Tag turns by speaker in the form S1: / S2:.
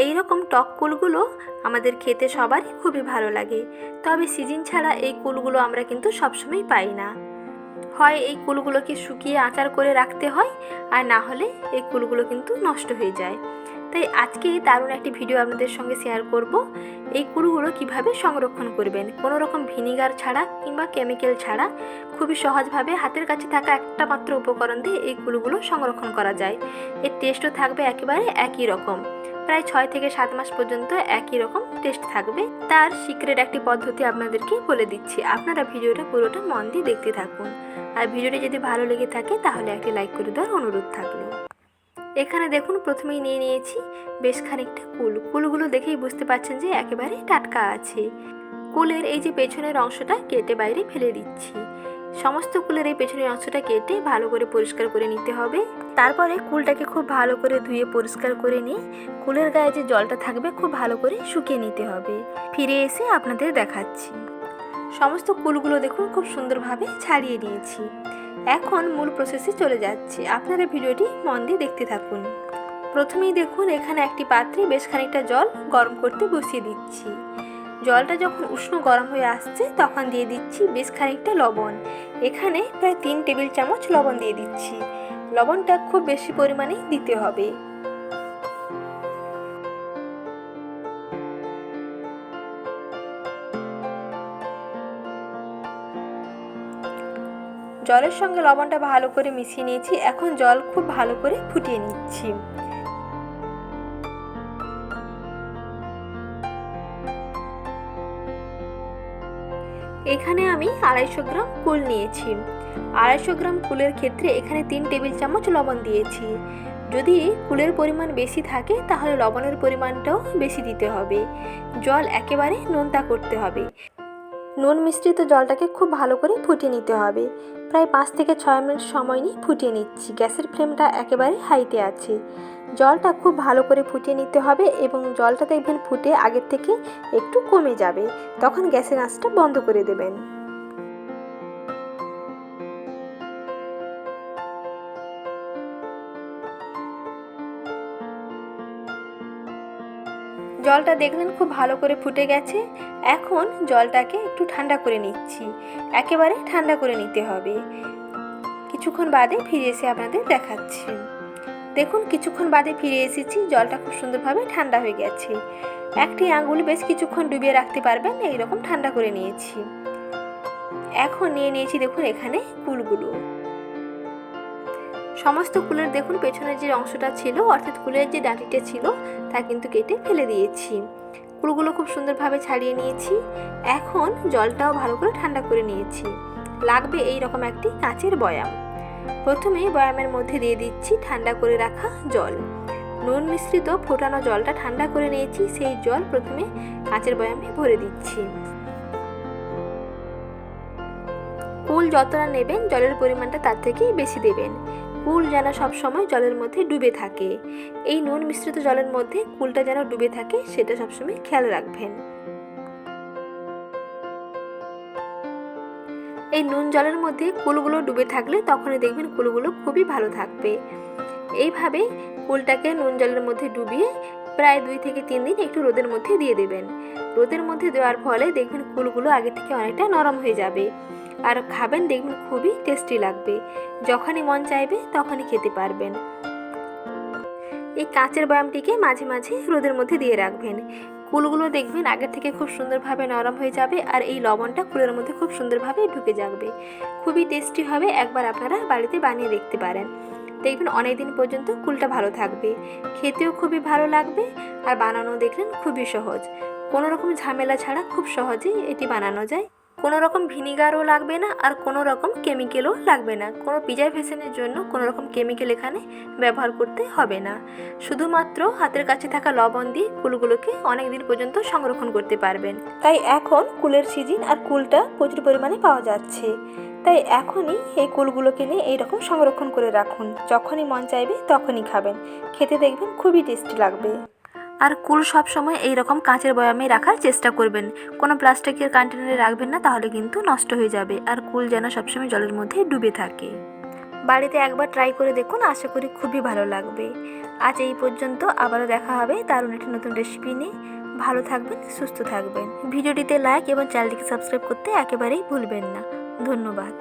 S1: এই রকম টক কুলগুলো আমাদের খেতে সবারই খুবই ভালো লাগে। তবে সিজন ছাড়া এই কুলগুলো আমরা কিন্তু সবসময় পাই না। হয় এই কুলগুলোকে শুকিয়ে আচার করে রাখতে হয়, আর না হলে এই কুলগুলো কিন্তু নষ্ট হয়ে যায়। তাই আজকে দারুণ একটি ভিডিও আপনাদের সঙ্গে শেয়ার করব এই কুলগুলো কিভাবে সংরক্ষণ করবেন, কোনো রকম ভিনিগার ছাড়া কিংবা কেমিক্যাল ছাড়া খুবই সহজভাবে হাতের কাছে থাকা একটা মাত্র উপকরণ দিয়ে এই কুলগুলো সংরক্ষণ করা যায়। এর টেস্টও থাকবে একেবারে একই রকম, প্রায় 6 থেকে 7 মাস পর্যন্ত একই রকম টেস্ট থাকবে। তার সিক্রেট একটি পদ্ধতি আপনাদেরকে বলে দিচ্ছি, আপনারা ভিডিওটা পুরোটা মন দিয়ে দেখতে থাকুন। আর ভিডিওটি যদি ভালো লেগে থাকে তাহলে একটি লাইক করে দেওয়ার অনুরোধ থাকলো। এখানে দেখুন প্রথমেই নিয়ে নিয়েছি বেশ খানিকটা কুলগুলো দেখেই বুঝতে পারছেন যে একেবারে টাটকা আছে। কুলের এই যে পেছনের অংশটা কেটে বাইরে ফেলে দিচ্ছি। সমস্ত কুলের এই পেছনের অংশটা কেটে ভালো করে পরিষ্কার করে নিতে হবে। তারপরে কুলটাকে খুব ভালো করে ধুয়ে পরিষ্কার করে নিয়ে কুলের গায়ে যে জলটা থাকবে খুব ভালো করে শুকিয়ে নিতে হবে। ফিরে এসে আপনাদের দেখাচ্ছি। সমস্ত কুলগুলো দেখুন খুব সুন্দরভাবে ছাড়িয়ে নিয়েছি। এখন মূল প্রসেসে চলে যাচ্ছি, আপনারা ভিডিওটি মন দিয়ে দেখতে থাকুন। প্রথমেই দেখুন এখানে একটি পাত্রে বেশ খানিকটা জল গরম করতে বসিয়ে দিচ্ছি। জলটা যখন উষ্ণ গরম হয়ে আসছে তখন দিয়ে দিচ্ছি বেশ খানিকটা লবণ। এখানে প্রায় 3 টেবিল চামচ লবণ দিয়ে দিচ্ছি। লবণটা খুব বেশি পরিমাণে দিতে হবে। জলের সঙ্গে লবণটা ভালো করে মিশিয়ে নিয়েছি। এখন জল খুব ভালো করে ফুটিয়ে নিচ্ছি। এখানে আমি 250 গ্রাম কুল নিয়েছি। 250 গ্রাম কুলের ক্ষেত্রে এখানে 3 টেবিল চামচ লবণ দিয়েছি। যদি কুলের পরিমাণ বেশি থাকে তাহলে লবণের পরিমাণটাও বেশি দিতে হবে। জল একেবারে নোনতা করতে হবে। নুন মিশ্রিত জলটাকে খুব ভালো করে ফুটিয়ে নিতে হবে। প্রায় 5 থেকে 6 মিনিট সময় নিয়ে ফুটিয়ে নিচ্ছি। গ্যাসের ফ্লেমটা একেবারে হাইতে আছে। জলটা খুব ভালো করে ফুটিয়ে নিতে হবে এবং জলটা দেখবেন ফুটে আগের থেকে একটু কমে যাবে, তখন গ্যাসের আঁচটা বন্ধ করে দেবেন। জলটা দেখলেন খুব ভালো করে ফুটে গেছে। এখন জলটাকে একটু ঠান্ডা করে নিচ্ছি। একেবারে ঠান্ডা করে নিতে হবে। কিছুক্ষণ বাদে ফিরে এসে আপনাদের দেখাচ্ছি। দেখুন কিছুক্ষণ বাদে ফিরে এসেছি। জলটা খুব সুন্দরভাবে ঠান্ডা হয়ে গেছে। একটি আঙুল বেশ কিছুক্ষণ ডুবিয়ে রাখতে পারবেন, এইরকম ঠান্ডা করে নিয়েছি। এখন নিয়ে নিয়েছি দেখুন এখানে কুলগুলো। সমস্ত কুলের দেখুন পেছনের যে অংশটা ছিল, অর্থাৎ কুলের যে ডাঁটিটা ছিল তা কিন্তু কেটে ফেলে দিয়েছি। কুলগুলো খুব সুন্দরভাবে ছাড়িয়ে নিয়েছি। এখন জলটাও ভালো করে ঠান্ডা করে নিয়েছি। লাগবে এই রকম একটি কাঁচের বয়াম। প্রথমে বয়ামের মধ্যে দিয়ে দিচ্ছি ঠান্ডা করে রাখা জল। নুন মিশ্রিত ফোটানো জলটা ঠান্ডা করে নিয়েছি, সেই জল প্রথমে কাঁচের বয়ামে ভরে দিচ্ছি। কুল যতটা নেবেন জলের পরিমাণটা তার থেকেই বেশি দেবেন। কুল যেন সবসময় জলের মধ্যে ডুবে থাকে। এই নুন মিশ্রিত জলের মধ্যে কুলটা যেন ডুবে থাকে সেটা সবসময় খেয়াল রাখবেন। এই নুন জলের মধ্যে কুলগুলো ডুবে থাকলে তখনই দেখবেন কুলগুলো খুবই ভালো থাকবে। এইভাবে কুলটাকে নুন জলের মধ্যে ডুবিয়ে প্রায় 2 থেকে 3 দিন একটু রোদের মধ্যে দিয়ে দেবেন। রোদের মধ্যে দেওয়ার ফলে দেখবেন কুলগুলো আগে থেকে অনেকটা নরম হয়ে যাবে, আর খাবেন দেখবেন খুবই টেস্টি লাগবে। যখনই মন চাইবে তখনই খেতে পারবেন। এই কাঁচের বয়ামটিকে মাঝে মাঝে রোদের মধ্যে দিয়ে রাখবেন। কুলগুলো দেখবেন আগে থেকে খুব সুন্দরভাবে নরম হয়ে যাবে, আর এই লবণটা কুলের মধ্যে খুব সুন্দরভাবে ঢুকে যাবে। খুবই টেস্টি হবে, একবার আপনারা বাড়িতে বানিয়ে দেখতে পারেন। দেখবেন অনেক দিন পর্যন্ত কুলটা ভালো থাকবে, খেতেও খুবই ভালো লাগবে, আর বানানো দেখলেন খুবই সহজ। কোনো রকম ঝামেলা ছাড়া খুব সহজেই এটি বানানো যায়। কোনো রকম ভিনিগারও লাগবে না, আর কোনো রকম কেমিক্যালও লাগবে না। কোনো প্রিজারভেশনের জন্য কোনো রকম কেমিক্যাল এখানে ব্যবহার করতে হবে না। শুধুমাত্র হাতের কাছে থাকা লবণ দিয়ে কুলগুলোকে অনেক দিন পর্যন্ত সংরক্ষণ করতে পারবেন। তাই এখন কুলের সিজন, আর কুলটা প্রচুর পরিমাণে পাওয়া যাচ্ছে। তাই এখনই এই কুলগুলোকে নিয়ে এইরকম সংরক্ষণ করে রাখুন। যখনই মন চাইবে তখনই খাবেন, খেতে দেখবেন খুবই টেস্টি লাগবে। আর কুল সব সময় এই রকম কাঁচের বয়ামে রাখার চেষ্টা করবেন। কোনো প্লাস্টিকের কন্টেনারে রাখবেন না, তাহলে কিন্তু নষ্ট হয়ে যাবে। আর কুল যেন সবসময় জলের মধ্যে ডুবে থাকে। বাড়িতে একবার ট্রাই করে দেখুন, আশা করি খুবই ভালো লাগবে। আজ এই পর্যন্ত, আবারও দেখা হবে দারুণ একটি নতুন রেসিপি নিয়ে। ভালো থাকবেন, সুস্থ থাকবেন। ভিডিওটিতে লাইক এবং চ্যানেলটিকে সাবস্ক্রাইব করতে একেবারেই ভুলবেন না। ধন্যবাদ।